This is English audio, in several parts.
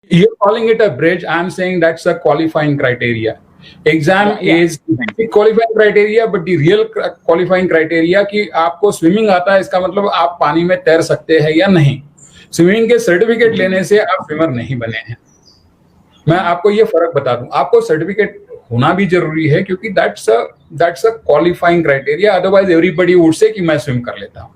You're calling it a bridge. I'm saying that's a qualifying criteria. Exam is qualifying criteria, but the real qualifying criteria कि आपको swimming आता है, इसका मतलब आप पानी में तैर सकते हैं या नहीं. स्विमिंग के सर्टिफिकेट लेने से आप स्विमर नहीं बने हैं. मैं आपको ये फर्क बता दूं, आपको सर्टिफिकेट होना भी जरूरी है क्योंकि that's a qualifying criteria. Otherwise everybody would say कि मैं स्विम कर लेता हूं.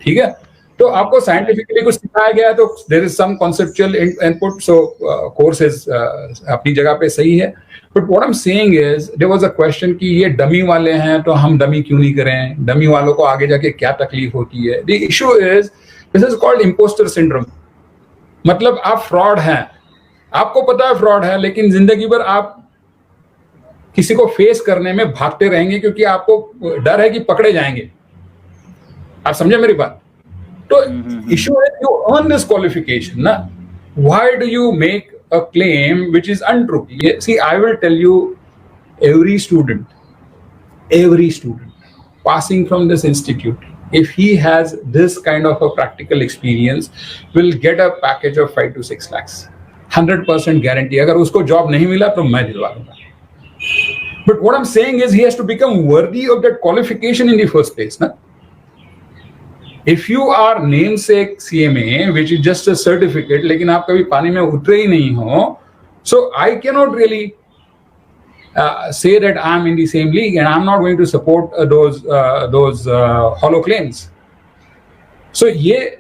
ठीक है, तो आपको साइंटिफिकली कुछ सिखाया गया तो there is some conceptual input, so course is अपनी जगह पे सही है. But what I am saying is there was a question कि ये डमी वाले हैं तो हम डमी क्यों नहीं करें, डमी वालों को आगे जाके क्या तकलीफ होती है. The issue is this is called impostor syndrome. मतलब आप फ्रॉड हैं, आपको पता है फ्रॉड है, लेकिन जिंदगी भर आप किसी को फेस करने में भागते रहेंगे क्योंकि आपको डर है कि पकड़े जाएंगे. आप समझे मेरी बात? So issue is you earn this qualification. Na? Why do you make a claim which is untrue? See, I will tell you, every student passing from this institute, if he has this kind of a practical experience, will get a package of 5 to 6 lakhs. 100% guarantee. अगर उसको job नहीं मिला तो मैं दिलवा दूंगा. But what I'm saying is he has to become worthy of that qualification in the first place. Na? If you are namesake CMA, which is just a certificate, लेकिन आप कभी पानी में उतरे ही नहीं हो, so I cannot really say that I'm in the same league, and I'm not going to support those hollow claims. So ये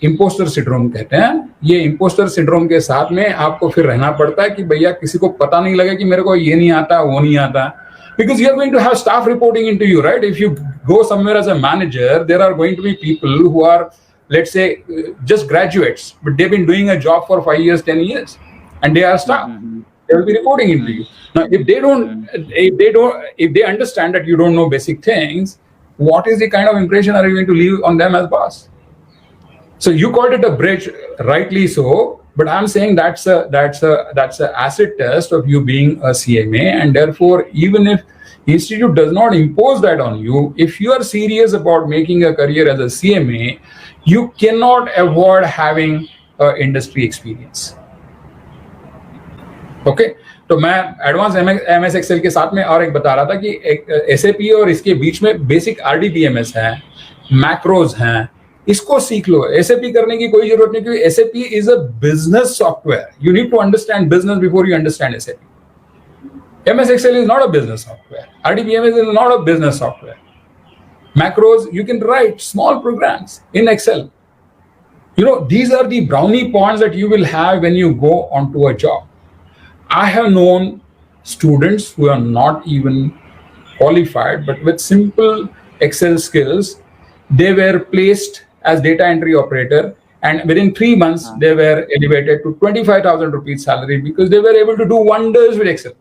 imposter syndrome कहते हैं. ये imposter syndrome के साथ में आपको फिर रहना पड़ता है कि भैया किसी को पता नहीं लगे कि मेरे को ये नहीं आता, वो नहीं आता. Because you are going to have staff reporting into you, right? If you go somewhere as a manager, there are going to be people who are, let's say, just graduates, but they've been doing a job for 5 years, 10 years, and they are staff. They will be reporting into you. Now, if they understand that you don't know basic things, what is the kind of impression are you going to leave on them as boss? So you called it a bridge, rightly so. But I'm saying that's a acid test of you being a CMA, and therefore, even if institute does not impose that on you, if you are serious about making a career as a CMA, you cannot avoid having industry experience. Okay? तो मैं advance MS Excel के साथ में और एक बता रहा था कि एक SAP और इसके बीच में बेसिक RDBMS है, मैक्रोज हैं. इसको सीख लो. SAP करने की कोई जरूरत नहीं क्योंकि SAP is a business software. You need to understand business before you understand SAP. MS Excel is not a business software. RDBMS is not a business software. Macros, you can write small programs in Excel. You know, these are the brownie points that you will have when you go onto a job. I have known students who are not even qualified, but with simple Excel skills, they were placed as data entry operator, and within 3 months they were elevated to 25,000 rupees salary because they were able to do wonders with Excel.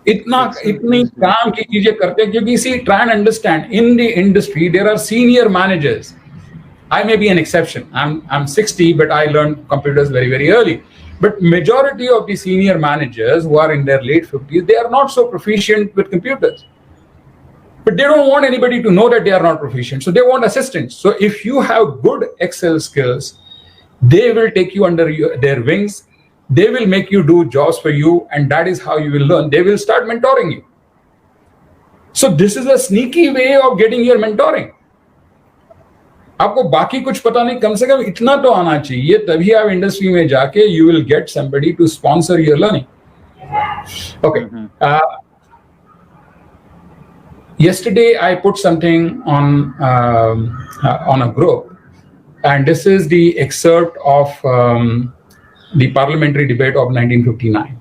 इतनी काम की चीजें करते हैं क्योंकि see, try and understand, in the industry there are senior managers. I may be an exception. I'm 60, but I learned computers very, very early. But majority of the senior managers who are in their late 50s, they are not so proficient with computers. But they don't want anybody to know that they are not proficient. So they want assistance. So if you have good Excel skills, they will take you under their wings. They will make you do jobs for you. And that is how you will learn. They will start mentoring you. So this is a sneaky way of getting your mentoring. आपको बाकी कुछ पता नहीं, कम से कम इतना तो आना चाहिए, तभी आप इंडस्ट्री में जाके you will get somebody to sponsor your learning. Okay. Yesterday, I put something on a group, and this is the excerpt of the parliamentary debate of 1959.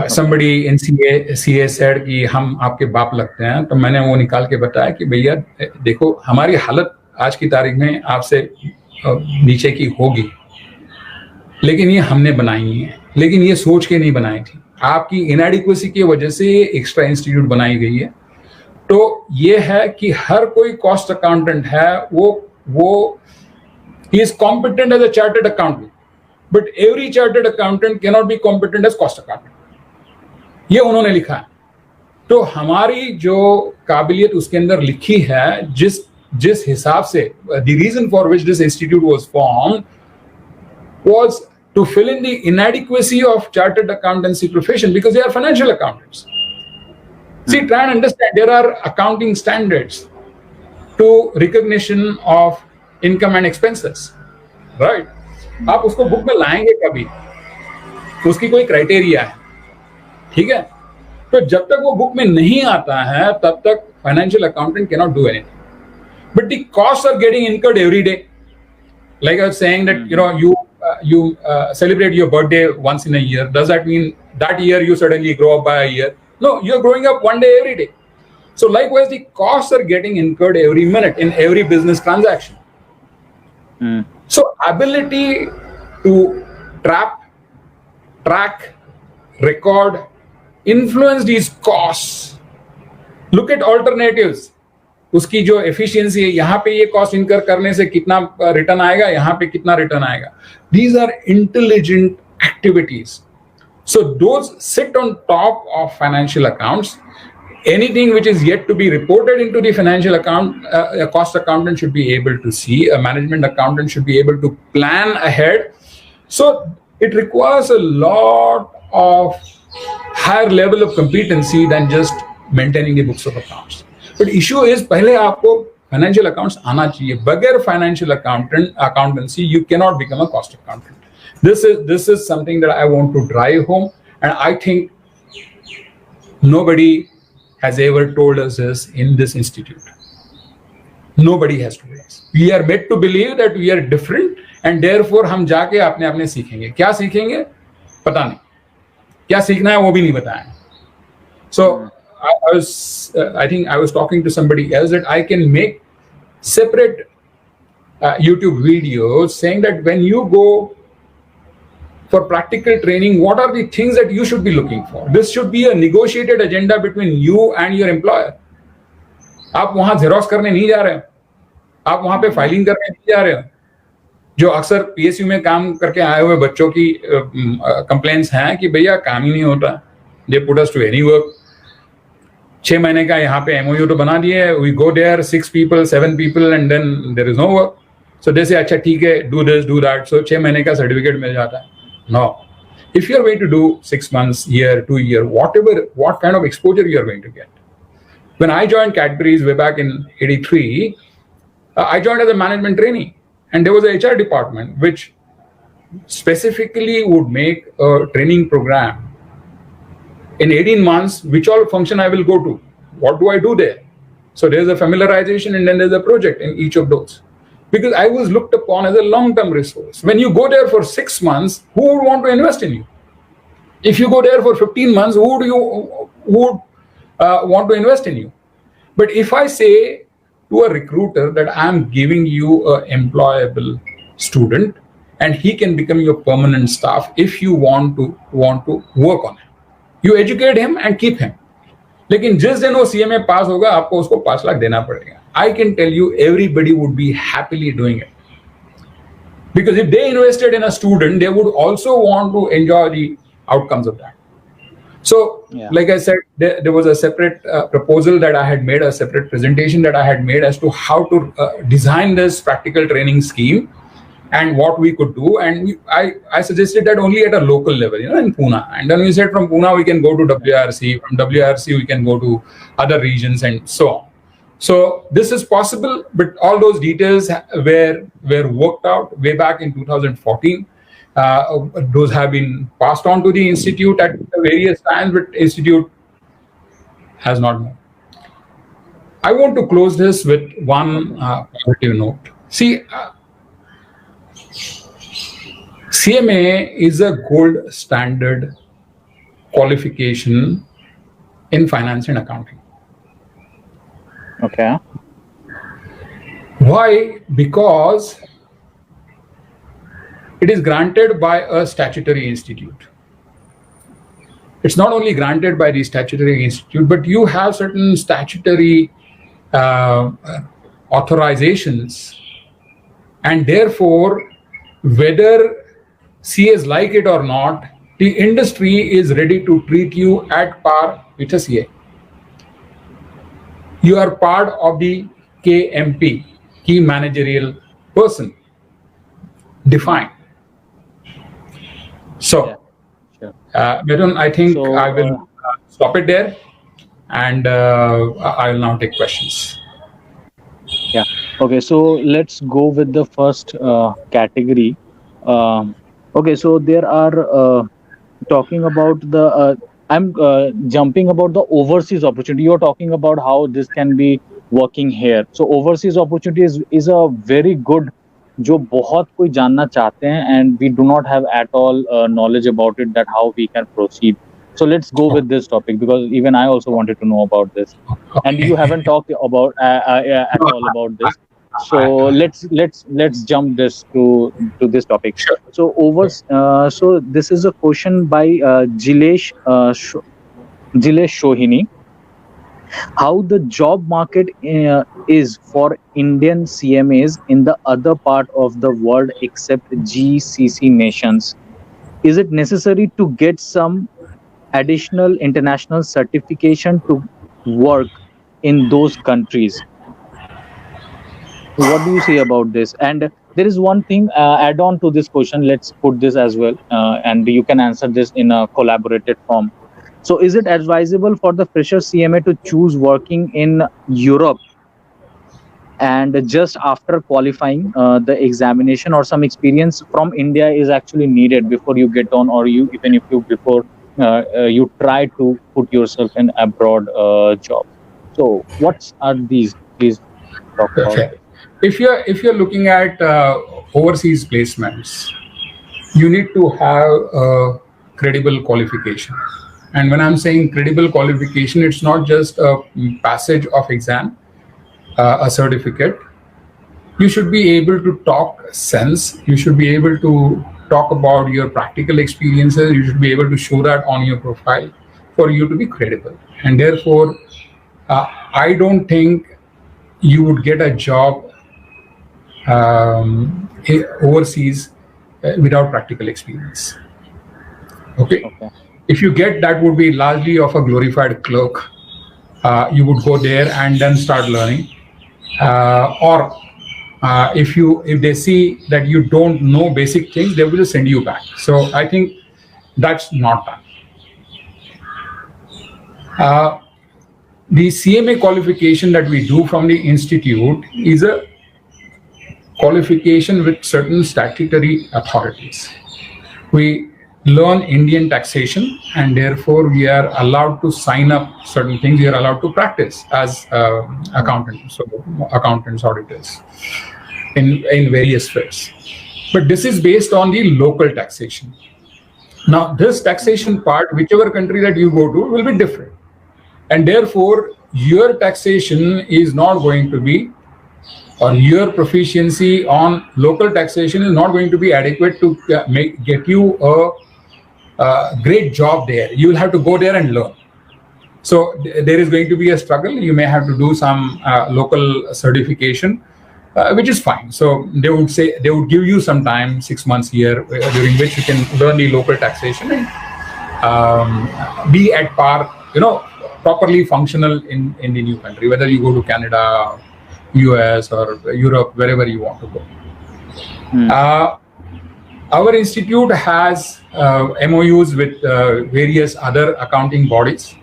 Somebody in CA said कि हम आपके बाप लगते हैं, तो मैंने वो निकाल के बताया कि भैया देखो, हमारी हालत आज की तारीख में आपसे नीचे की होगी, लेकिन ये हमने बनाई है, लेकिन ये सोच के नहीं बनाई थी. आपकी इनएडिक्वेसी की वजह से ये एक्स्ट्रा इंस्टीट्यूट बनाई गई है. तो ये है कि हर कोई कॉस्ट अकाउंटेंट है, वो he is competent as a chartered accountant, but every chartered accountant cannot be competent as cost accountant. ये उन्होंने लिखा है. तो हमारी जो काबिलियत उसके अंदर लिखी है, जिस जिस हिसाब से the reason for which this institute was formed was to fill in the inadequacy of chartered accountancy profession because they are financial accountants. See, try and understand, there are accounting standards to recognition of income and expenses, right? आप उसको book में लाएंगे कभी, उसकी कोई criteria है, ठीक है? तो जब तक वो बुक में नहीं आता है तब तक financial accountant can not do anything, but the cost are getting incurred every day. Like I was saying that you celebrate your birthday once in a year. Does that mean that year you suddenly grow up by a year? No, you're growing up one day every day. So likewise, the costs are getting incurred every minute in every business transaction. So ability to track, record, influence these costs. Look at alternatives. उसकी जो efficiency है, यहाँ पे ये cost incur करने से कितना return आएगा, यहाँ पे कितना रिटर्न आएगा. These are intelligent activities. So those sit on top of financial accounts. Anything which is yet to be reported into the financial account, a cost accountant should be able to see, a management accountant should be able to plan ahead. So it requires a lot of higher level of competency than just maintaining the books of accounts. But issue is, पहले आपको financial accounts आना चाहिए. बगैर financial accountancy, you cannot become a cost accountant. This is something that I want to drive home, and I think nobody has ever told us this in this institute. Nobody has told us. We are made to believe that we are different, and therefore हम जाके अपने सीखेंगे. क्या सीखेंगे? पता नहीं. क्या सीखना है वो भी नहीं बताया. So I think I was talking to somebody else that I can make separate YouTube videos saying that when you go for practical training, what are the things that you should be looking for? This should be a negotiated agenda between you and your employer. आप वहां xerox करने नहीं जा रहे हो, आप वहां पे फाइलिंग करने नहीं जा रहे हो. जो अक्सर पीएसयू में काम करके आए हुए बच्चों की कंप्लेंट्स हैं कि भैया काम ही नहीं होता. They put us to any work. 6 महीने का यहाँ पे MOU तो बना दिए, we go there 6 people 7 people and then there is no work. So they say अच्छा ठीक है, do this do that. So 6 महीने का सर्टिफिकेट मिल जाता है. No, if you are going to do 6 months, year, 2 year, what kind of exposure you are going to get. When I joined Cadbury's way back in '83, I joined as a management trainee, and there was a HR department which specifically would make a training program in 18 months, which all function I will go to. What do I do there? So there's a familiarization and then there's a project in each of those. Because I was looked upon as a long-term resource. When you go there for 6 months, who would want to invest in you? If you go there for 15 months, who would want to invest in you? But if I say to a recruiter that I'm giving you an employable student and he can become your permanent staff if you want to work on it. You educate him and keep him. लेकिन जिस दिन वो CMA पास होगा आपको उसको 5 लाख देना पड़ेगा. I can tell you everybody would be happily doing it. Because if they invested in a student, they would also want to enjoy the outcomes of that. So, like I said, there was a separate proposal that I had made, a separate presentation that I had made as to how to design this practical training scheme and what we could do. And I suggested that only at a local level, in Pune. And then we said from Pune, we can go to WRC. From WRC, we can go to other regions and so on. So this is possible, but all those details were worked out way back in 2014. Those have been passed on to the institute at various times, but institute has not moved. I want to close this with one positive note. See, CMA is a gold standard qualification in finance and accounting. Okay. Why? Because it is granted by a statutory institute. It's not only granted by the statutory institute, but you have certain statutory authorizations, and therefore, whether CAs like it or not, the industry is ready to treat you at par with a CA. You are part of the KMP, key managerial person, defined. So, Sure. Mithun, I think So, I will stop it there, and I will now take questions. yeah. Okay. So let's go with the first category. Okay. So there are talking about the. I'm jumping about the overseas opportunity. You're talking about how this can be working here. So overseas opportunity is a very good, जो बहुत कोई जानना चाहते हैं, and we do not have at all knowledge about it, that how we can proceed. So let's go with this topic, because even I also wanted to know about this, and you Okay. haven't talked about at all about this. So let's jump this to this topic. Sure. So so this is a question by Jilesh Shohini. How the job market is for Indian CMAs in the other part of the world except GCC nations? Is it necessary to get some additional international certification to work in those countries? What do you say about this? And there is one thing add on to this question. Let's put this as well, and you can answer this in a collaborated form. So is it advisable for the fresher CMA to choose working in Europe and just after qualifying the examination, or some experience from India is actually needed before you get on, or you even if you before you try to put yourself in abroad job? So what are these? Please talk about Okay. it. If you're looking at overseas placements, you need to have a credible qualification. And when I'm saying credible qualification, it's not just a passage of exam, a certificate. You should be able to talk sense. You should be able to talk about your practical experiences. You should be able to show that on your profile for you to be credible. And therefore, I don't think you would get a job overseas without practical experience. Okay. Okay. If you get, that would be largely of a glorified clerk. You would go there and then start learning, or if they see that you don't know basic things, they will just send you back. So I think that's not done. The CMA qualification that we do from the institute is a qualification with certain statutory authorities. We learn Indian taxation, and therefore we are allowed to sign up certain things. We are allowed to practice as accountants, so accountants, auditors in various fields. But this is based on the local taxation. Now, this taxation part, whichever country that you go to, will be different. And therefore, your taxation is not going to be, or your proficiency on local taxation is not going to be adequate to get you a great job there. You will have to go there and learn. So there is going to be a struggle. You may have to do some local certification, which is fine. So they would give you some time, 6 months here, during which you can learn the local taxation and be at par, properly functional in the new country, whether you go to Canada, US, or Europe, wherever you want to go. Our institute has MOUs with various other accounting bodies,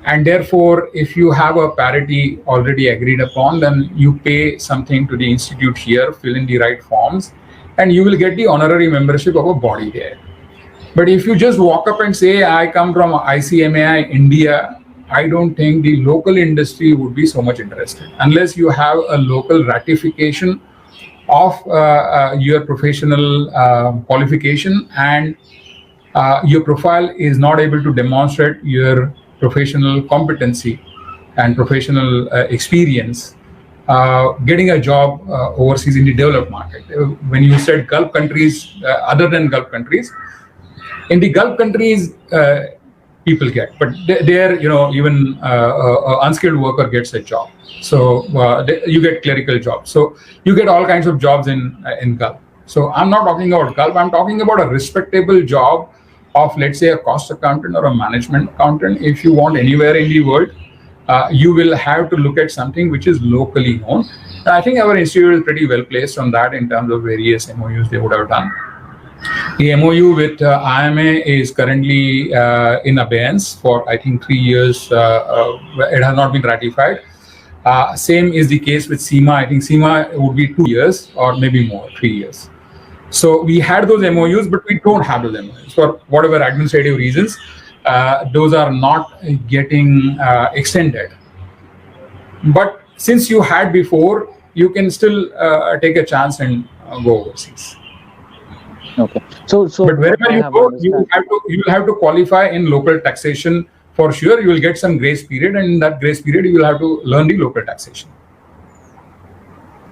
and therefore, if you have a parity already agreed upon, then you pay something to the institute here, fill in the right forms, and you will get the honorary membership of a body there. But if you just walk up and say, I come from ICMAI India, I don't think the local industry would be so much interested, unless you have a local ratification of your professional qualification, and your profile is not able to demonstrate your professional competency and professional experience. Getting a job overseas in the developed market. When you said Gulf countries, other than Gulf countries, in the Gulf countries, people get, but there, even unskilled worker gets a job. So you get clerical jobs. So you get all kinds of jobs in Gulf. So I'm not talking about Gulf. I'm talking about a respectable job of, let's say, a cost accountant or a management accountant. If you want anywhere in the world, you will have to look at something which is locally known. And I think our institute is pretty well placed on that in terms of various MOUs they would have done. The MOU with IMA is currently in abeyance for, I think, 3 years. It has not been ratified. Same is the case with SEMA. I think SEMA would be 2 years or maybe more, 3 years. So we had those MOUs, but we don't have those MOUs for whatever administrative reasons. Those are not getting extended. But since you had before, you can still take a chance and go overseas. Okay. So but wherever you go, you will have to qualify in local taxation for sure. You will get some grace period, and in that grace period, you will have to learn the local taxation.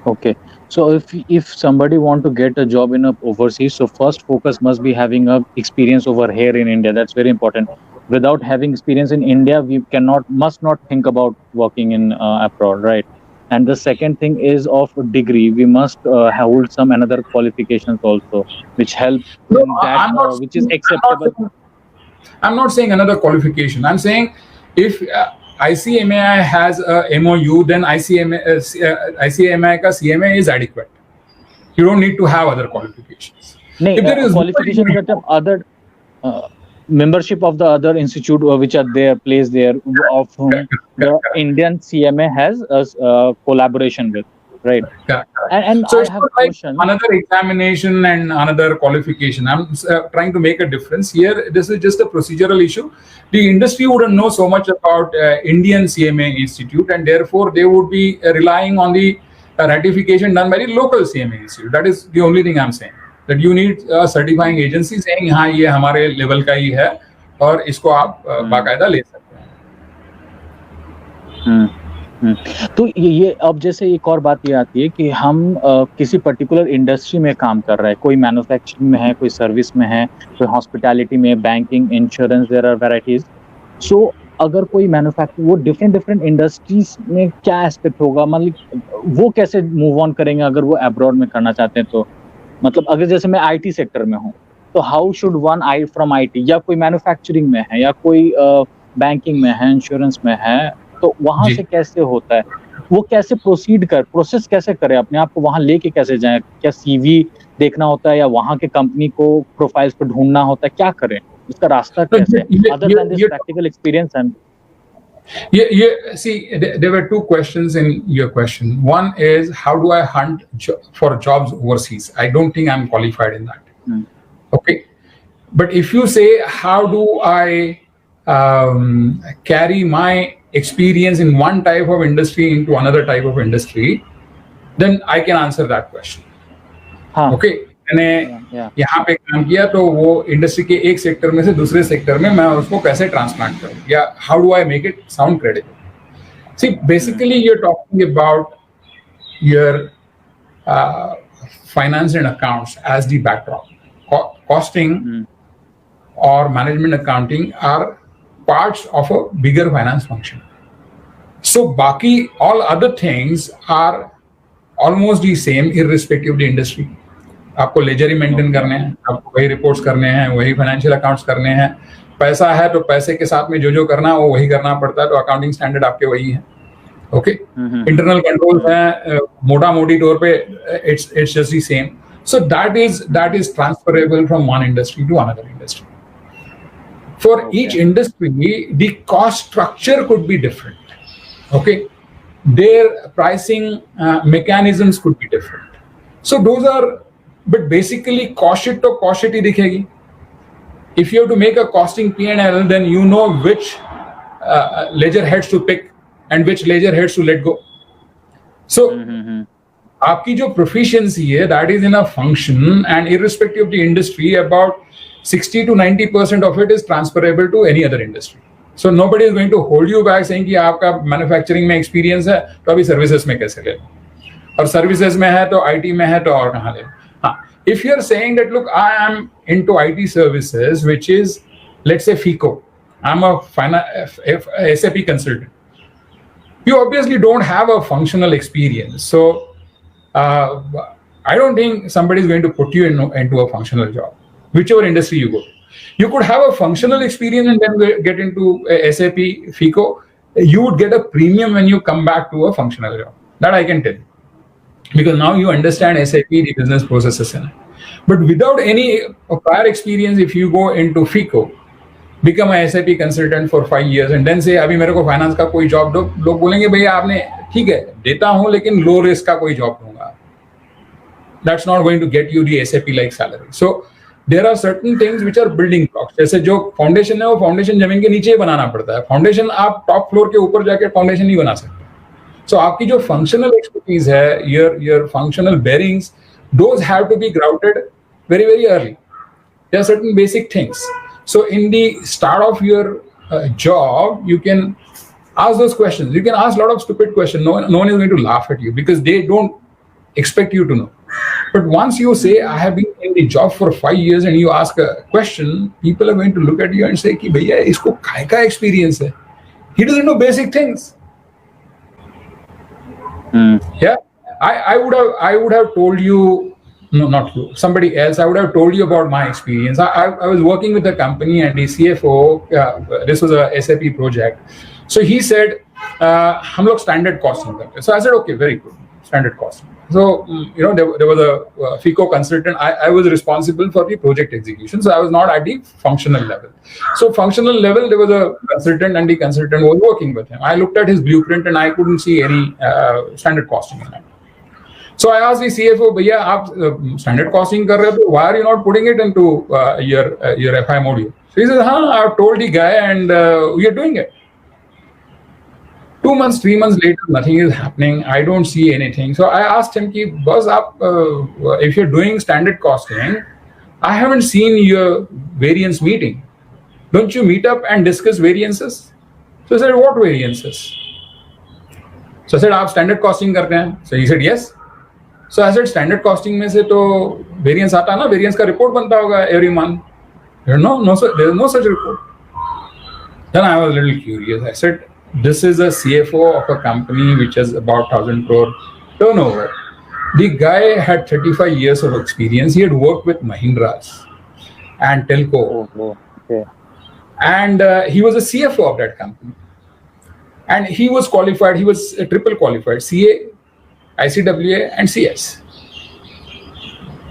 Okay. So if somebody want to get a job in overseas, so first focus must be having a experience over here in India. That's very important. Without having experience in India, we must not think about working in abroad, right? And the second thing is of degree. We must hold some another qualifications also, which help in that, which is acceptable. I'm not saying another qualification. I'm saying if ICMAI has a MOU, then ICMAI ka CMA is adequate. You don't need to have other qualifications. If there is qualification that other membership of the other institute which are there, placed there, of whom the Indian CMA has a collaboration with, right? Yeah. And so I have a question. Another examination and another qualification. I'm trying to make a difference here. This is just a procedural issue. The industry wouldn't know so much about Indian CMA Institute, and therefore they would be relying on the ratification done by the local CMA Institute. That is the only thing I'm saying. That you need a certifying agency saying, हाँ ये हमारे level का ही है और इसको आप बाकायदा ले सकते हैं. तो ये अब जैसे एक और बात ये आती है कि हम किसी पर्टिकुलर इंडस्ट्री में काम कर रहे हैं, कोई मैन्युफैक्चरिंग में है, कोई सर्विस में है, कोई हॉस्पिटैलिटी में, banking, insurance, there are varieties. So अगर कोई मैन्युफैक्चर, वो डिफरेंट इंडस्ट्रीज में क्या एस्पेक्ट होगा, मतलब वो कैसे मूव ऑन करेंगे अगर वो अब्रॉड में करना चाहते हैं? तो मतलब अगर जैसे मैं आईटी सेक्टर में हूँ, तो how should one I from IT, या कोई मैन्युफैक्चरिंग में है, या कोई बैंकिंग में है, इंश्योरेंस में है, तो वहां से कैसे होता है? वो कैसे प्रोसेस कैसे करें, अपने आप को वहां लेके कैसे जाएं? क्या सीवी देखना होता है, या वहां के कंपनी को प्रोफाइल्स पे ढूंढना होता है? क्या करें, इसका रास्ता कैसे, other than this practical experience? And See, there were two questions in your question. One is, how do I hunt for jobs overseas? I don't think I'm qualified in that. Okay. But if you say, how do I carry my experience in one type of industry into another type of industry, then I can answer that question. Okay. मैंने यहाँ पे काम किया, तो वो industry के एक sector में से दूसरे सेक्टर में मैं उसको कैसे ट्रांसप्लांट करूँ, या how do I make it sound credible. See basically you are talking about your finance and accounts as the backdrop. Costing और management accounting are parts of a bigger finance function. So बाकी all other things are almost the same irrespective of the industry. आपको ledger ही maintain करने हैं, आपको वही reports करने हैं, वही फाइनेंशियल अकाउंट्स करने हैं. पैसा है तो पैसे के साथ में जो करना वो वही करना पड़ता है, तो अकाउंटिंग स्टैंडर्ड आपके वही है. ओके. इंटरनल कंट्रोल्स हैं मोटा मोटी तौर पे, it's just the same. So that is transferable from one industry to another industry. For each industry the cost structure could be different. Okay. Their pricing mechanisms could be different. So those are, but basically cost sheet to cost sheet ही दिखेगी. If you have to make a costing P&L, then you know which ledger heads to pick and which ledger heads to let go. So आपकी जो proficiency है, that is in a function, and irrespective of the industry, about 60 to 90% of it is transferable to any other industry. So nobody is going to hold you back saying कि आपका manufacturing में experience है तो अभी services में कैसे ले, और services में है तो IT में है तो और कहाँ ले. If you're saying that, look, I am into IT services, which is, let's say, FICO. I'm a SAP consultant. You obviously don't have a functional experience. So I don't think somebody is going to put you into a functional job, whichever industry you go to. You could have a functional experience and then get into SAP, FICO, you would get a premium when you come back to a functional job. That I can tell you. Because now you understand SAP, the business processes in it. But without any prior experience, if you go into FICO, become a SAP consultant for 5 years and then say अभी मेरे को finance का कोई job दो, लोग बोलेंगे भैया आपने ठीक है देता हूं लेकिन लो रिस्क का कोई जॉब दूंगा. That's not going to get you the SAP like salary. So there are certain things which are building blocks. जैसे जो फाउंडेशन है वो फाउंडेशन जमीन के नीचे ही बनाना पड़ता है. फाउंडेशन आप टॉप फ्लोर के ऊपर जाके फाउंडेशन नहीं बना सकते. So आपकी जो functional expertise है, your functional bearings, those have to be grouted very, very early. There are certain basic things. So in the start of your job, you can ask those questions. You can ask a lot of stupid questions. No one is going to laugh at you because they don't expect you to know. But once you say, I have been in the job for 5 years and you ask a question, people are going to look at you and say, कि भैया इसको काय का experience है? He doesn't know basic things. Yeah, I would have told you. No, not you. Somebody else. I would have told you about my experience. I was working with a company and the CFO. This was a SAP project. So he said, "हम लोग standard costing करते हैं." So I said, "Okay, very good, standard costing." So there was a FICO consultant. I was responsible for the project execution. So I was not at the functional level. So functional level, there was a consultant, and the consultant was working with him. I looked at his blueprint and I couldn't see any standard costing in it. So I asked the CFO, भैया आप standard costing कर रहे हो, why are you not putting it into your FI module? So he says, हाँ, I've told the guy and we are doing it. 2 months, 3 months later, nothing is happening. I don't see anything. So I asked him, कि boss आप if you're doing standard costing, I haven't seen your variance meeting. Don't you meet up and discuss variances? So I said, what variances? So I said, आप standard costing करते हैं? So he said, yes. So I said, standard costing में से तो variance आता है ना, variance का report बनता होगा every month. No, sir, there is no such report. Then I was a little curious. I said, this is a CFO of a company which has about 1,000 crore turnover. The guy had 35 years of experience. He had worked with Mahindras and Telco. Oh, okay. And he was a CFO of that company. And he was qualified. He was triple qualified, CA, ICWA and CS.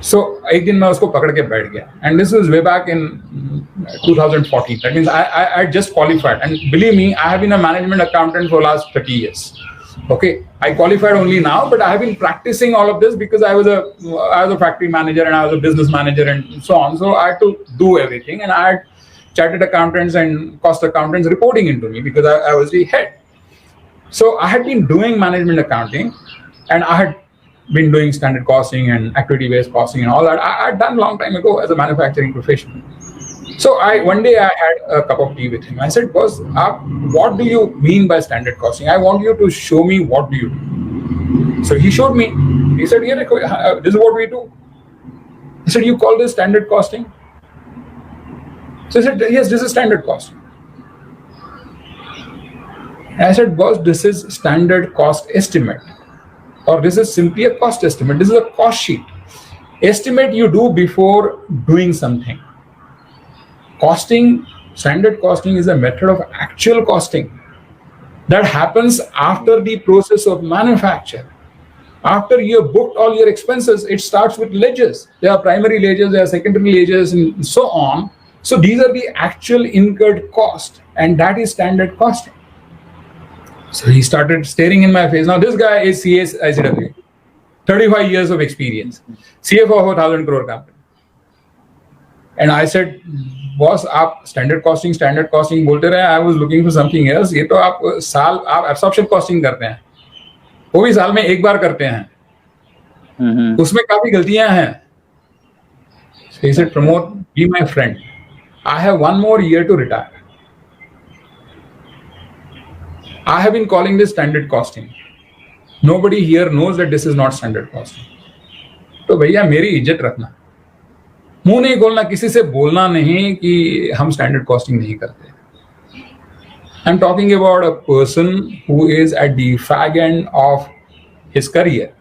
So एक दिन मैं उसको पकड़ के बैठ गया. And this was way back in 2014. That means I just qualified. And believe me, I have been a management accountant for the last 30 years. Okay, I qualified only now, but I have been practicing all of this because I was a factory manager and I was a business manager and so on. So I had to do everything, and I had chartered accountants and cost accountants reporting into me because I was the head. So I had been doing management accounting. And I had been doing standard costing and activity-based costing and all that. I had done a long time ago as a manufacturing professional. So one day I had a cup of tea with him. I said, boss, what do you mean by standard costing? I want you to show me what do you do. So he showed me. He said, yeah, this is what we do. He said, you call this standard costing? So I said, yes, this is standard costing. And I said, boss, this is standard cost estimate. Or this is simply a cost estimate. This is a cost sheet. Estimate you do before doing something. Costing, standard costing is a method of actual costing that happens after the process of manufacture. After you have booked all your expenses, it starts with ledgers. There are primary ledgers, there are secondary ledgers, and so on. So these are the actual incurred cost, and that is standard costing. So he started staring in my face. Now this guy is CS ICW, 35 years of experience, CFO of a 1,000 crore company. And I said, boss, आप standard costing बोलते रहे. I was looking for something else. ये तो आप absorption costing करते हैं. वो भी साल में एक बार करते हैं. उसमें काफी गलतियां हैं. So he said, Pramod, be my friend. I have 1 more year to retire. I have been calling this standard costing. Nobody here knows that this is not standard costing. तो भैया मेरी इज्जत रखना. मुंह नहीं खोलना, किसी से बोलना नहीं कि हम standard costing नहीं करते. I'm talking about a person who is at the fag end of his career,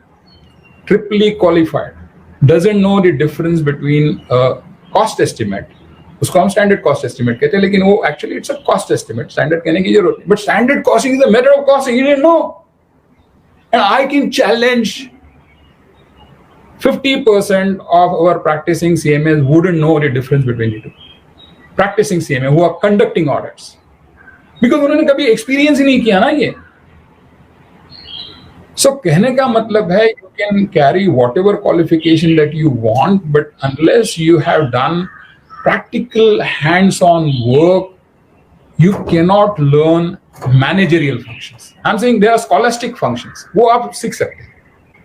triply qualified, doesn't know the difference between a cost estimate उसको हम स्टैंडर्ड कॉस्ट एस्टिमेट कहते हैं, लेकिन वो actually it's a cost estimate, standard कहने की जरूरत नहीं, but standard costing is a method of costing, you didn't know. And I can challenge 50% of our practicing CMAs wouldn't know the difference between the two. Practicing CMA who are conducting audits, because उन्होंने कभी experience ही नहीं किया ना ये. So कहने का मतलब है you can carry whatever qualification that you want, but unless you have done practical hands-on work, you cannot learn managerial functions. I'm saying there are scholastic functions. वो आप सीख सकते हैं.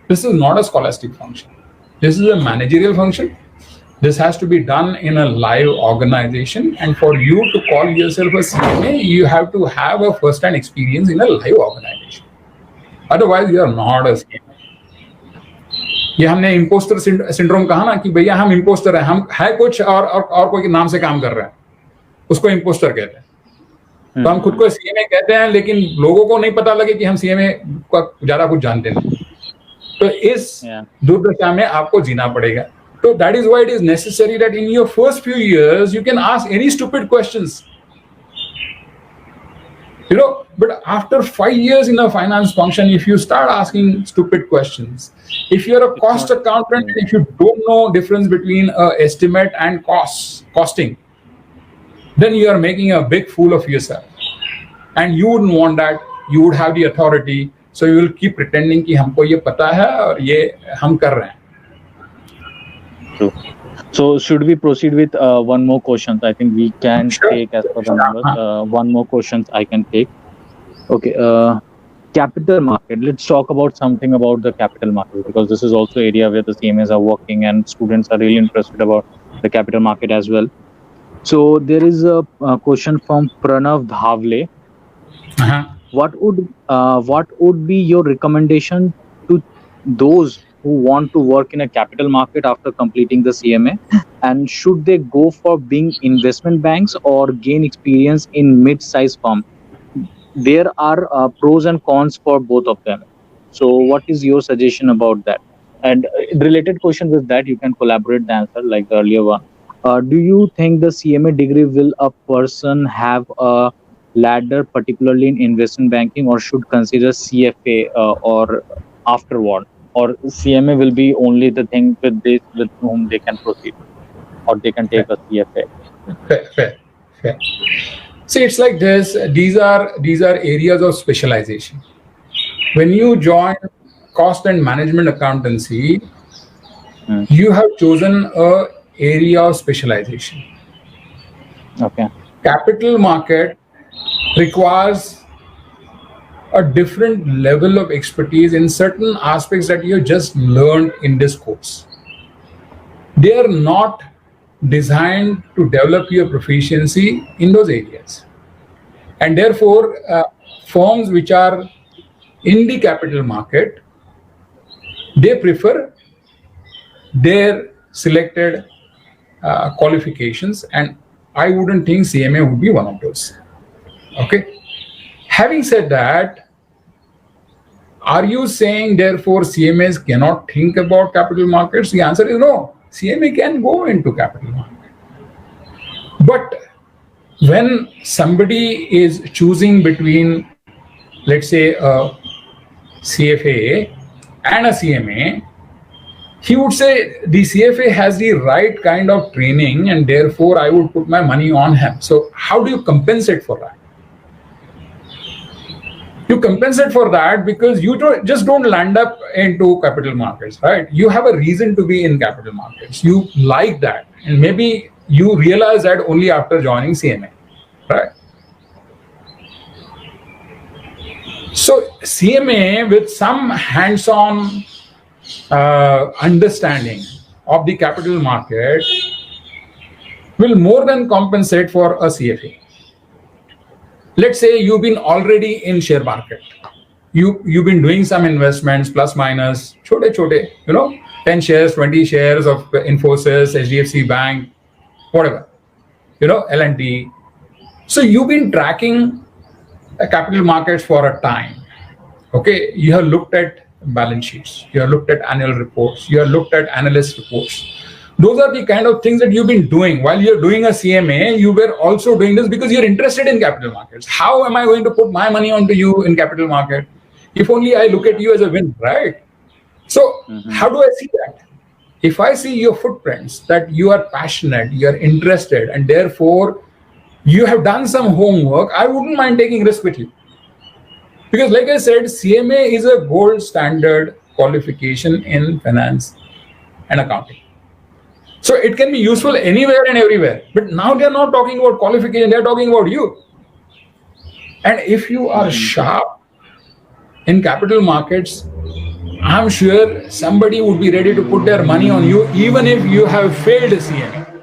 This is not a scholastic function. This is a managerial function. This has to be done in a live organization, and for you to call yourself a CMA, you have to have a first-hand experience in a live organization. Otherwise, you are not a CMA. ये हमने impostor syndrome कहा ना कि भैया हम impostor हैं, हम है कुछ और कोई के नाम से काम कर रहे हैं, उसको इम्पोस्टर कहते हैं. तो हम खुद को सीएमए कहते हैं, लेकिन लोगों को नहीं पता लगे कि हम सीएमए का ज्यादा कुछ जानते नहीं. तो इस दुर्दशा में आपको जीना पड़ेगा. तो that is why it is necessary that in your first few years you can ask any stupid questions, you know, but after 5 years in a finance function, if you start asking stupid questions, if you're a cost accountant, if you don't know difference between estimate and costing, then you are making a big fool of yourself, and you wouldn't want that. You would have the authority, so you will keep pretending कि हमको ये पता है और ये हम कर रहे हैं. True. So should we proceed with one more question? I think we can take as per the numbers. One more question I can take. Okay. Capital market. Let's talk about something about the capital market, because this is also area where the CMAs are working and students are really interested about the capital market as well. So there is a question from Pranav Dhavle. What would be your recommendation to those who want to work in a capital market after completing the CMA, and should they go for being investment banks or gain experience in mid-sized firm? There are pros and cons for both of them. So what is your suggestion about that? And related question with that, you can collaborate the answer like the earlier one. Do you think the CMA degree will a person have a ladder, particularly in investment banking, or should consider CFA or afterward? Or CMA will be only the thing with whom they can proceed, or they can take a CFA. Fair. See, it's like this. These are areas of specialization. When you join cost and management accountancy, you have chosen a area of specialization. Okay. Capital market requires a different level of expertise in certain aspects that you just learned in this course. They are not designed to develop your proficiency in those areas. And therefore, firms which are in the capital market, they prefer their selected qualifications, and I wouldn't think CMA would be one of those. Okay. Having said that, are you saying therefore CMAs cannot think about capital markets? The answer is no. CMA can go into capital market. But when somebody is choosing between, let's say, a CFA and a CMA, he would say the CFA has the right kind of training, and therefore I would put my money on him. So how do you compensate for that? You compensate for that because you don't land up into capital markets, right? You have a reason to be in capital markets. You like that, and maybe you realize that only after joining CMA, right? So CMA with some hands-on understanding of the capital market will more than compensate for a CFA. Let's say you've been already in share market. You've been doing some investments, plus minus, chote, 10 shares, 20 shares of Infosys, HDFC Bank, whatever, L&T. So you've been tracking capital markets for a time. Okay, you have looked at balance sheets, you have looked at annual reports, you have looked at analyst reports. Those are the kind of things that you've been doing. While you're doing a CMA, you were also doing this because you're interested in capital markets. How am I going to put my money onto you in capital market? If only I look at you as a win, right? So how do I see that? If I see your footprints, that you are passionate, you're interested, and therefore you have done some homework, I wouldn't mind taking risk with you. Because like I said, CMA is a gold standard qualification in finance and accounting. So it can be useful anywhere and everywhere. But now they're not talking about qualification, they're talking about you. And if you are sharp in capital markets, I'm sure somebody would be ready to put their money on you even if you have failed a CMA.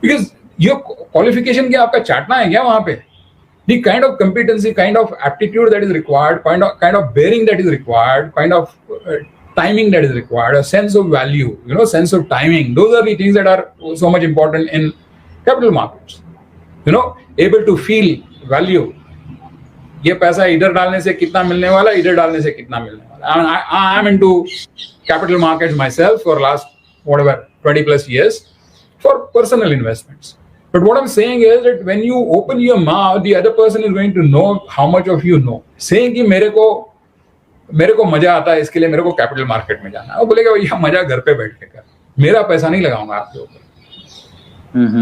Because your qualification क्या आपका चाटना है क्या वहां पे? The kind of competency, kind of aptitude that is required, kind of bearing that is required, kind of timing that is required, a sense of value, sense of timing. Those are the things that are so much important in capital markets. Able to feel value. ये पैसा इधर डालने से कितना मिलने वाला, इधर डालने से कितना मिलने वाला. I am into capital markets myself for last 20 plus years for personal investments. But what I'm saying is that when you open your mouth, the other person is going to know how much of you know. Saying कि मेरे को मजा आता है इसके लिए मेरे को कैपिटल मार्केट में जाना है, वो बोलेगा भैया मजा घर पे बैठ के कर, मेरा पैसा नहीं लगाऊंगा आपके ऊपर.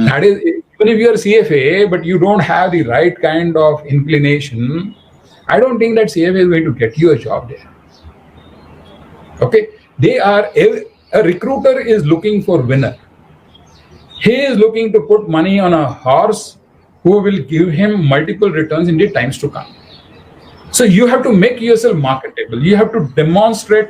That is, even if you are CFA, but you don't have the right kind of inclination, I don't think that CFA is going to get you a job there. Okay, a recruiter is looking for winner. He is looking to put money on a horse who will give him multiple returns in the times to come. So you have to make yourself marketable. You have to demonstrate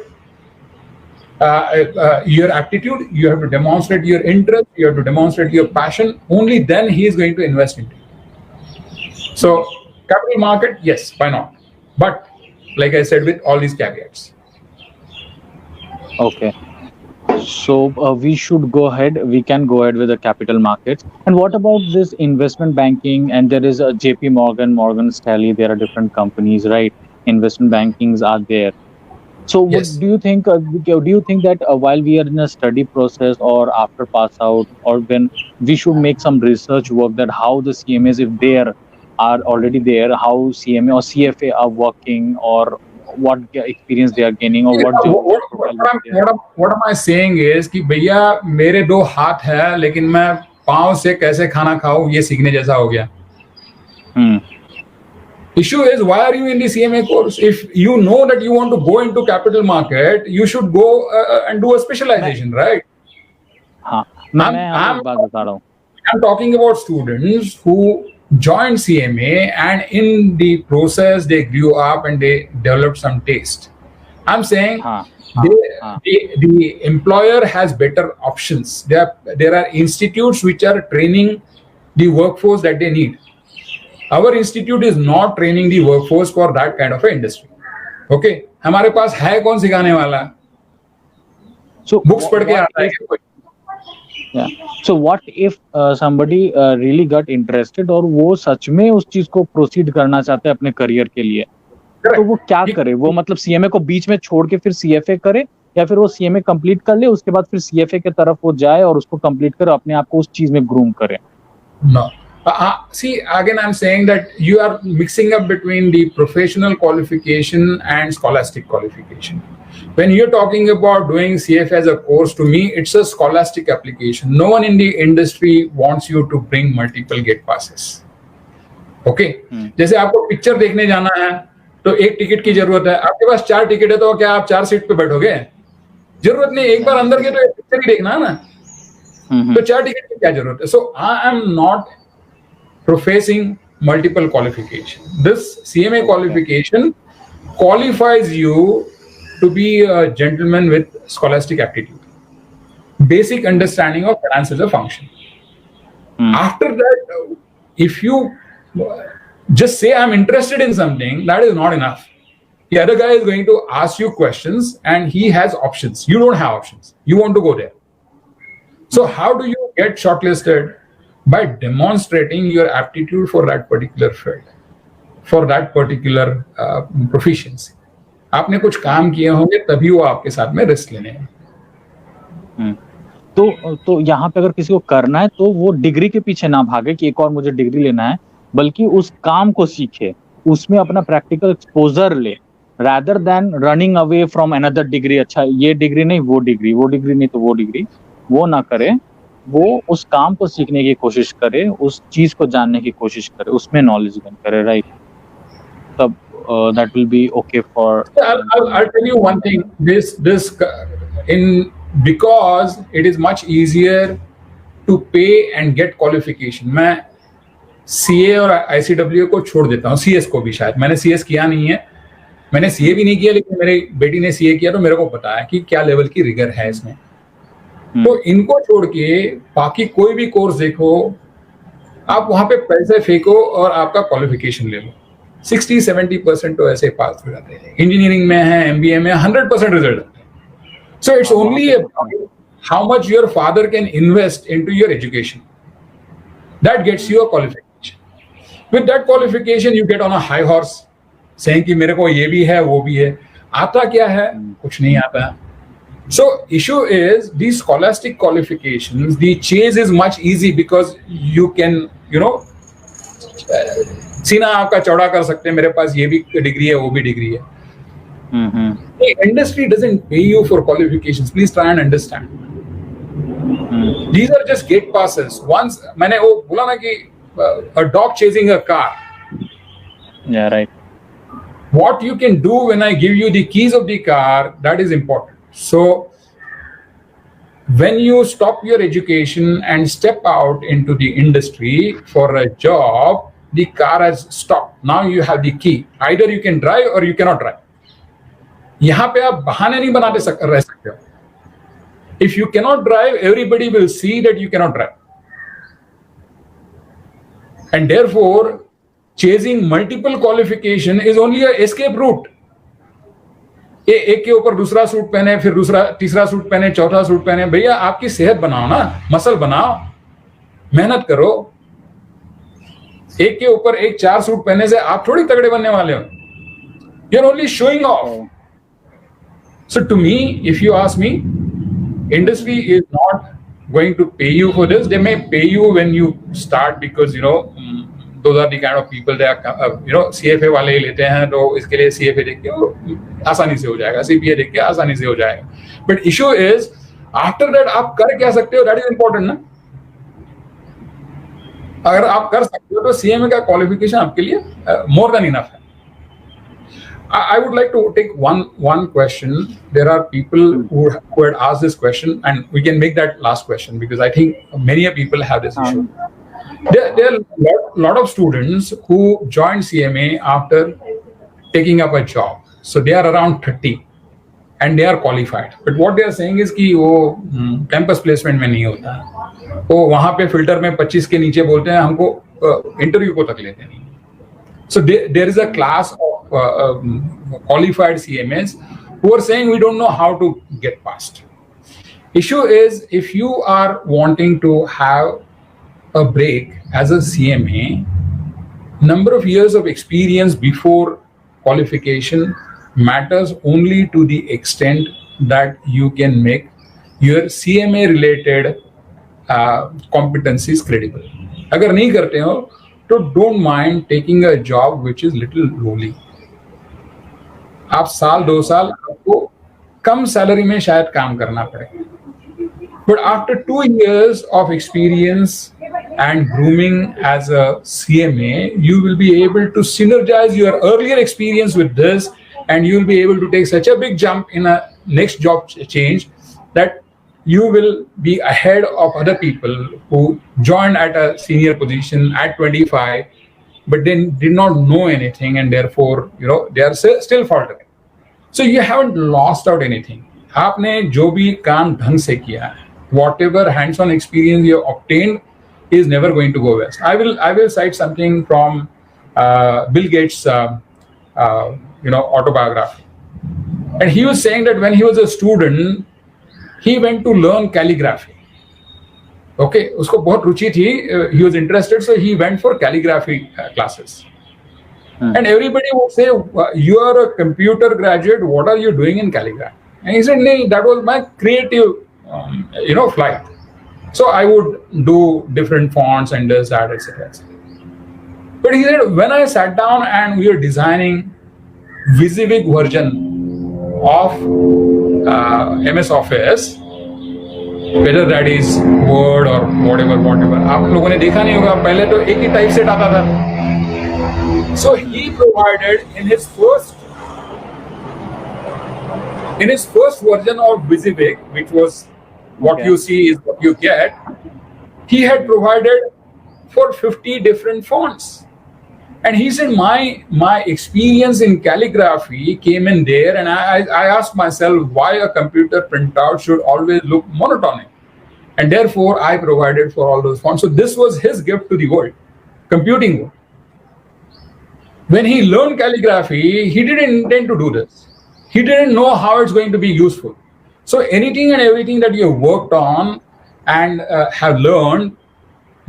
your aptitude. You have to demonstrate your interest. You have to demonstrate your passion. Only then he is going to invest into you. So capital market, yes, why not? But like I said, with all these caveats. Okay. So we should go ahead. We can go ahead with the capital markets. And what about this investment banking? And there is a JP Morgan, Morgan Stanley. There are different companies, right? Investment bankings are there. So Yes. what do you think? Do you think that while we are in a study process or after pass out, or when we should make some research work that how the CMAs, if they are already there, how CMA or CFA are working, or what experience they are gaining, or what job? What am I saying is कि भैया मेरे दो हाथ है लेकिन मैं पाँव से कैसे खाना खाऊं ये सीखने जैसा हो गया. Issue is, why are you in the CMA course? If you know that you want to go into capital market, you should go and do a specialization, right? हाँ, मैं बात बता रहा हूँ. I'm talking about students who joined CMA and in the process they grew up and they developed some taste. I'm saying the employer has better options. There are institutes which are training the workforce that they need. Our institute is not training the workforce for that kind of an industry. Okay, हमारे पास है कौन सिखाने वाला? So books पढ़ के आता है कोई? Yeah. So what if somebody really got interested और वो सच में उस चीज को प्रोसीड करना चाहते हैं अपने करियर के लिए, तो वो क्या करे? वो मतलब सीएमए को बीच में छोड़ के फिर सीएफए करे, या फिर वो सीएमए कंप्लीट कर ले उसके बाद फिर सीएफए के तरफ वो जाए और उसको कंप्लीट करे, अपने आप को उस चीज में ग्रूम करे? No. See, again, I'm saying that you are mixing up between the professional qualification and scholastic qualification. When you're talking about doing CFA as a course, to me, it's a scholastic application. No one in the industry wants you to bring multiple gate passes. Okay? जैसे आपको picture देखने जाना है तो एक ticket की जरूरत है. आपके पास 4 टिकट है तो क्या आप 4 सीट पे बैठोगे? जरूरत नहीं. एक बार अंदर के तो एक पिक्चर ही देखना है ना. तो 4 टिकट की क्या जरूरत है? So I am not professing multiple qualification. This CMA qualification qualifies you to be a gentleman with scholastic aptitude, basic understanding of finance as a function. After that, if you just say I'm interested in something, that is not enough. The other guy is going to ask you questions and he has options. You don't have options. You want to go there. So how do you get shortlisted? By demonstrating your aptitude for that particular field, for that particular proficiency. आपने कुछ काम किए होंगे तभी वो आपके साथ में रिस्क लेने हैं. तो यहाँ पे अगर किसी को करना है तो वो डिग्री के पीछे ना भागे कि एक और मुझे डिग्री लेना है, बल्कि उस काम को सीखे, उसमें अपना प्रैक्टिकल एक्सपोजर ले, rather than running away from another degree. अच्छा ये डिग्री नहीं वो डिग्री, वो डिग्री नहीं तो वो डिग्री, वो ना करे। वो उस काम को सीखने की कोशिश करे, उस चीज को जानने की कोशिश करे, उसमें नॉलेज गेन करे, राइट? तब that will be okay for I'll tell you one thing. Because it is much easier to pay and get qualification. मैं CA और ICW को छोड़ देता हूँ, CS को भी शायद। मैंने CS किया नहीं है, मैंने CA भी नहीं किया, लेकिन मेरी बेटी ने CA किया तो मेरे को पता है कि क्या लेवल की रिगर है इसमें। तो इनको छोड़ के बाकी कोई भी कोर्स देखो, आप वहां पे पैसे फेंको और आपका क्वालिफिकेशन ले लो। 60-70% तो ऐसे पास हो जाते हैं। इंजीनियरिंग में है, MBA में 100% रिजल्ट आते हैं। So it's only how much your father can invest into your education, that gets you a qualification. With that qualification you get on a high horse saying कि मेरे को ये भी है वो भी है। आता क्या है? कुछ नहीं आता। So issue is these scholastic qualifications, the chase is much easy because you can, सीना आपका चौड़ा कर सकते हैं, मेरे पास ये भी डिग्री है वो भी डिग्री है। The industry doesn't pay you for qualifications. Please try and understand. These are just gate passes. Once मैंने वो बोला ना कि a dog chasing a car. Yeah, right. What you can do when I give you the keys of the car, that is important. So when you stop your education and step out into the industry for a job, the car has stopped. Now you have the key. Either you can drive or you cannot drive. यहाँ पे आप बहाने नहीं बनाते रह सकते हो. If you cannot drive, everybody will see that you cannot drive. And therefore, chasing multiple qualification is only a escape route. एक के ऊपर दूसरा सूट पहने, फिर दूसरा तीसरा सूट पहने, चौथा सूट पहने। भैया आपकी सेहत बनाओ ना, मसल बनाओ, मेहनत करो। एक के ऊपर एक 4 सूट पहने से आप थोड़ी तगड़े बनने वाले हो। You're only showing off. So to me, if you ask me, industry is not going to pay you for this. They may pay you when you start because those are the kind of people that CFA वाले लेते हैं, तो इसके लिए CFA देख के आसानी से हो जाएगा, CPA देख के आसानी से हो जाएगा। But issue is after that आप कर क्या सकते हो, that is important ना। अगर आप कर सकते हो तो CMA का क्वालिफिकेशन आपके लिए more than enough है। I would like to take one question. There are people who had asked this question, and we can make that last question because I think many people have this issue. There are a lot of students who join CMA after taking up a job. So they are around 30 and they are qualified. But what they are saying is कि वो campus placement में नहीं होता, वो वहाँ पे filter में 25 के नीचे बोलते हैं, हमको interview को तक लेते नहीं। So there is a class of qualified CMAs who are saying we don't know how to get past. Issue is if you are wanting to have a break as a CMA, number of years of experience before qualification matters only to the extent that you can make your CMA related competencies credible. अगर नहीं करते हो तो don't mind taking a job which is little lowly. आप साल 2 साल आपको कम salary में शायद काम करना पड़े, but after 2 years of experience and grooming as a CMA, you will be able to synergize your earlier experience with this, and you will be able to take such a big jump in a next job change that you will be ahead of other people who joined at a senior position at 25, but then did not know anything, and therefore they are still faltering. So you haven't lost out anything. आपने जो भी काम ढंग से किया है, whatever hands-on experience you have obtained is never going to go waste. I will cite something from Bill Gates' autobiography, and he was saying that when he was a student, he went to learn calligraphy. Okay, उसको बहुत रुचि थी, he was interested, so he went for calligraphy classes. And everybody would say, you are a computer graduate, what are you doing in calligraphy? And he said, no, that was my creative flight. So I would do different fonts and this, that, etc. But he said, when I sat down and we were designing WYSIWYG version of MS Office, whether that is Word or whatever, आप लोगों ने देखा नहीं होगा, पहले तो एक ही type set आता था. So he provided in his first version of WYSIWYG, which was what you see is what you get, he had provided for 50 different fonts. And he said, my experience in calligraphy came in there, and I asked myself why a computer printout should always look monotonic. And therefore, I provided for all those fonts. So this was his gift to the world, computing world. When he learned calligraphy, he didn't intend to do this. He didn't know how it's going to be useful. So anything and everything that you have worked on and have learned,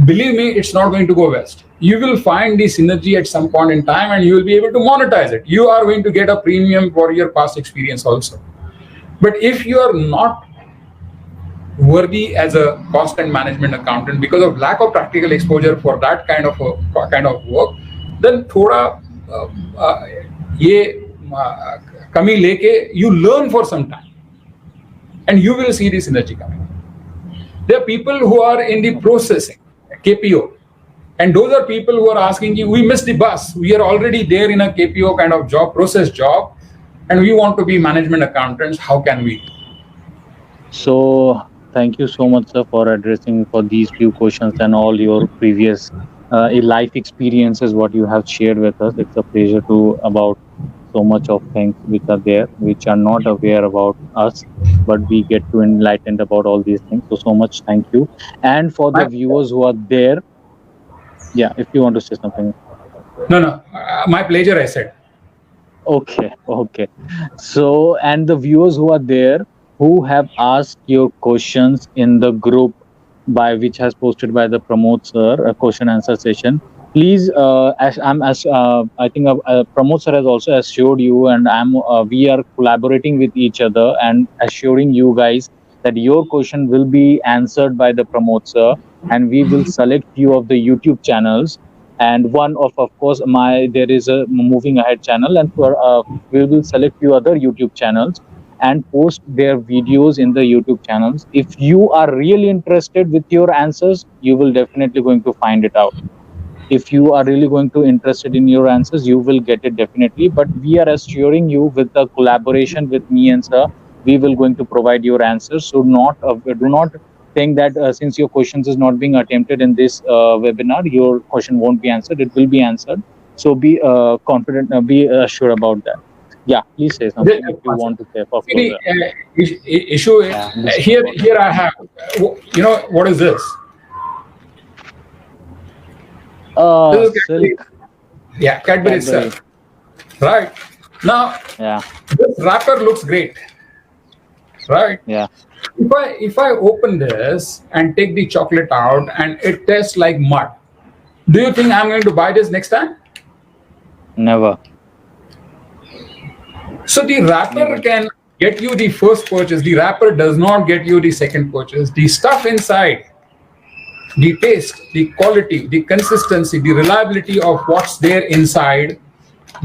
believe me, it's not going to go west. You will find the synergy at some point in time and you will be able to monetize it. You are going to get a premium for your past experience also. But if you are not worthy as a cost and management accountant because of lack of practical exposure for that kind of work, then thoda kami leke, you learn for some time and you will see the synergy coming. There are people who are in the processing, KPO, and those are people who are asking you, we missed the bus. We are already there in a KPO kind of job, process job, and we want to be management accountants. How can we? So thank you so much, sir, for addressing for these few questions and all your previous life experiences, what you have shared with us. It's a pleasure to about so much of things which are there, which are not aware about us, but we get to enlightened about all these things. So much thank you. And for the viewers who are there, yeah, if you want to say something. No, my pleasure, I said. Okay. So, and the viewers who are there, who have asked your questions in the group by which has posted by the Pramod sir, a question answer session. Please, I think Pramod sir has also assured you, and we are collaborating with each other and assuring you guys that your question will be answered by the Pramod sir, and we will select few of the YouTube channels, and one of course there is a Moving Ahead channel, and we will select few other YouTube channels and post their videos in the YouTube channels. If you are really interested with your answers, you will definitely going to find it out. If you are really going to interested in your answers, you will get it definitely. But we are assuring you with the collaboration with me and sir, we will going to provide your answers. So do not think that since your questions is not being attempted in this webinar, your question won't be answered. It will be answered. So be confident, be assured about that. Yeah, please say something if you want to say. The issue is, here I have, what is this? This is Silk. Yeah, Cadbury Silk. Right. Now, this wrapper looks great. Right? Yeah. If I open this and take the chocolate out and it tastes like mud, do you think I'm going to buy this next time? Never. So the wrapper can get you the first purchase. The wrapper does not get you the second purchase. The stuff inside, the taste, the quality, the consistency, the reliability of what's there inside,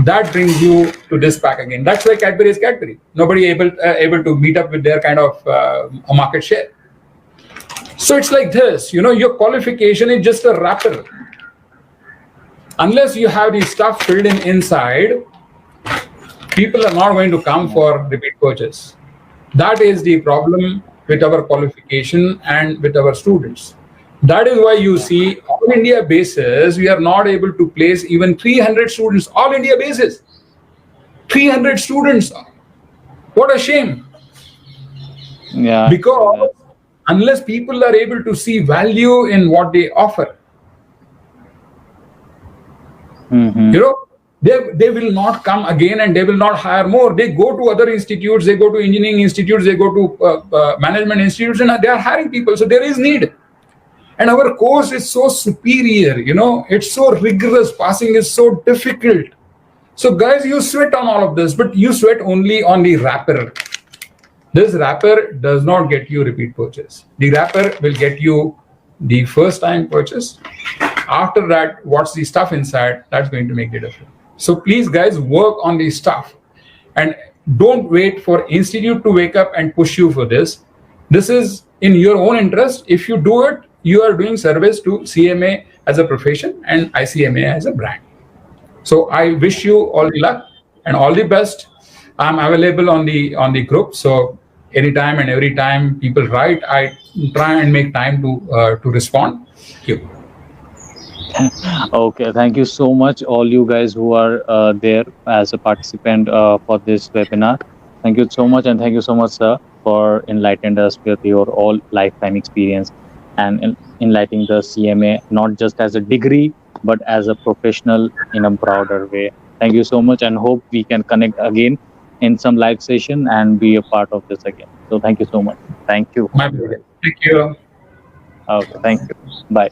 that brings you to this pack again. That's why Cadbury is Cadbury. Nobody able to meet up with their kind of a market share. So it's like this, your qualification is just a wrapper. Unless you have the stuff filled in inside, people are not going to come for repeat purchase. That is the problem with our qualification and with our students. That is why you see all India basis, we are not able to place even 300 students, all India basis. 300 students. What a shame. Yeah. Because unless people are able to see value in what they offer, they will not come again and they will not hire more. They go to other institutes, they go to engineering institutes, they go to management institutes, and they are hiring people. So there is need. And our course is so superior, it's so rigorous. Passing is so difficult. So guys, you sweat on all of this, but you sweat only on the wrapper. This wrapper does not get you repeat purchase. The wrapper will get you the first time purchase. After that, what's the stuff inside, that's going to make the difference. So please guys, work on the stuff and don't wait for institute to wake up and push you for this. This is in your own interest. If you do it, you are doing service to CMA as a profession and ICMA as a brand. So I wish you all the luck and all the best. I'm available on the group. So anytime and every time people write, I try and make time to respond. Thank you. Okay, thank you so much, all you guys who are there as a participant for this webinar. Thank you so much, and thank you so much, sir, for enlightening us with your all lifetime experience and enlightening the CMA not just as a degree but as a professional in a broader way. Thank you so much, and hope we can connect again in some live session and be a part of this again. So thank you so much. Thank you. My pleasure. Thank you. Okay, thank you. Bye.